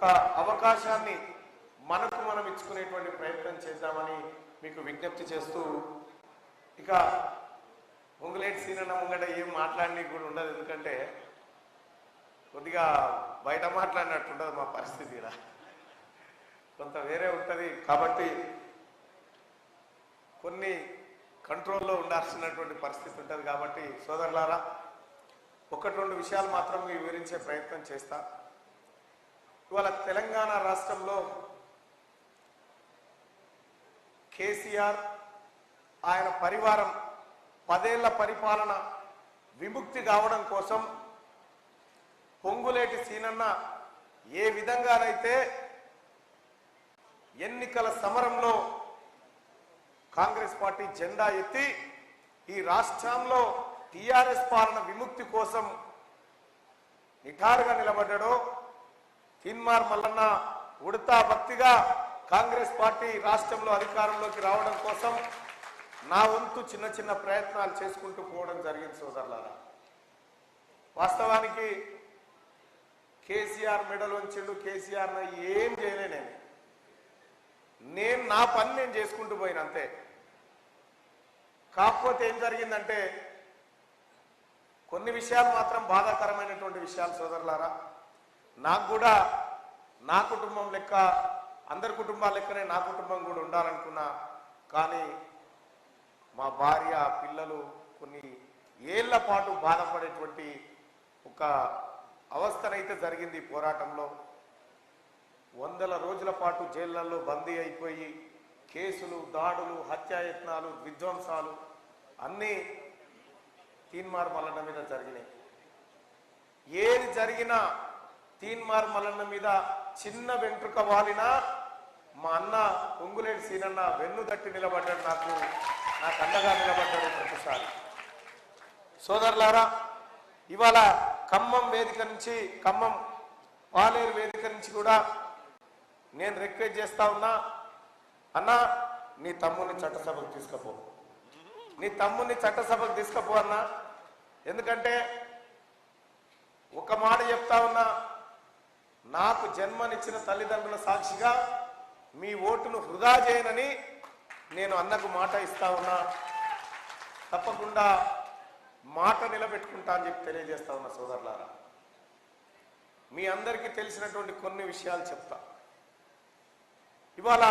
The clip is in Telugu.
ఒక అవకాశాన్ని మనకు మనం ఇచ్చుకునేటువంటి ప్రయత్నం చేద్దామని మీకు విజ్ఞప్తి చేస్తూ, ఇక పొంగులేటి సీనన్న ముంగట ఏం మాట్లాడడానికి కూడా ఉండదు. ఎందుకంటే కొద్దిగా బయట మాట్లాడినట్టు ఉండదు మా పరిస్థితి, ఇలా కొంత వేరే ఉంటుంది. కాబట్టి కొన్ని కంట్రోల్లో ఉండాల్సినటువంటి పరిస్థితి ఉంటుంది. కాబట్టి సోదరులారా, ఒకటి రెండు విషయాలు మాత్రం వివరించే ప్రయత్నం చేస్తా. ఇవాళ తెలంగాణ రాష్ట్రంలో కేసీఆర్ ఆయన పరివారం 10 ఏళ్ల పరిపాలన విముక్తి కావడం కోసం పొంగులేటి సీనన్న ఏ విధంగానైతే ఎన్నికల సమరంలో కాంగ్రెస్ పార్టీ జెండా ఎత్తి ఈ రాష్ట్రంలో టీఆర్ఎస్ పాలన విముక్తి కోసం నిఠారుగా నిలబడ్డాడో, తీన్మార్ మల్లన్న ఉడతా భక్తిగా కాంగ్రెస్ పార్టీ రాష్ట్రంలో అధికారంలోకి రావడం కోసం నా వంతు చిన్న చిన్న ప్రయత్నాలు చేసుకుంటూ పోవడం జరిగింది. సోదరులారా, వాస్తవానికి కేసీఆర్ మెడల్ వంచిండు, కేసీఆర్ ఏం చేయలే. నేను నా పని నేను చేసుకుంటూ పోయిన అంతే. కాకపోతే ఏం జరిగిందంటే కొన్ని విషయాలు మాత్రం బాధాకరమైనటువంటి విషయాలు. సోదరులారా, నాకు కూడా నా కుటుంబం లెక్క, అందరి కుటుంబాల లెక్కనే నా కుటుంబం కూడా ఉండాలనుకున్నా. కానీ మా భార్య పిల్లలు కొన్ని ఏళ్ల పాటు బాధపడేటువంటి ఒక అవస్థనైతే జరిగింది. ఈ పోరాటంలో 100 రోజుల పాటు జైళ్లలో బందీ అయిపోయి కేసులు, దాడులు, హత్యాయత్నాలు, విధ్వంసాలు అన్నీ తీన్మార్ మల్లన్న మీద జరిగినాయి. ఏది జరిగినా తీన్మార్ మల్లన్న మీద చిన్న వెంట్రుక వాలినా మా అన్న పొంగులేటి సీనన్న వెన్ను తట్టి నిలబడ్డాడు, నాకు అండగా నిలబడ్డాడు ప్రతిసారి. సోదరులారా, ఇవాళ ఖమ్మం వేదిక నుంచి, ఖమ్మం పాలేరు వేదిక నుంచి కూడా నేను రిక్వెస్ట్ చేస్తా ఉన్నా, అన్నా నీ తమ్ముని చట్టసభకు తీసుకుపో, నీ తమ్ముని చట్టసభకు తీసుకుపో అన్నా. ఎందుకంటే ఒక మాట చెప్తా ఉన్నా, నాకు జన్మనిచ్చిన తల్లిదండ్రుల సాక్షిగా మీ ఓటును వృధా చేయనని నేను అన్నకు మాట ఇస్తా ఉన్నా. తప్పకుండా మాట నిలబెట్టుకుంటా అని చెప్పి తెలియజేస్తా ఉన్నా. సోదరులారా, మీ అందరికీ తెలిసినటువంటి కొన్ని విషయాలు చెప్తా. ఇవాళ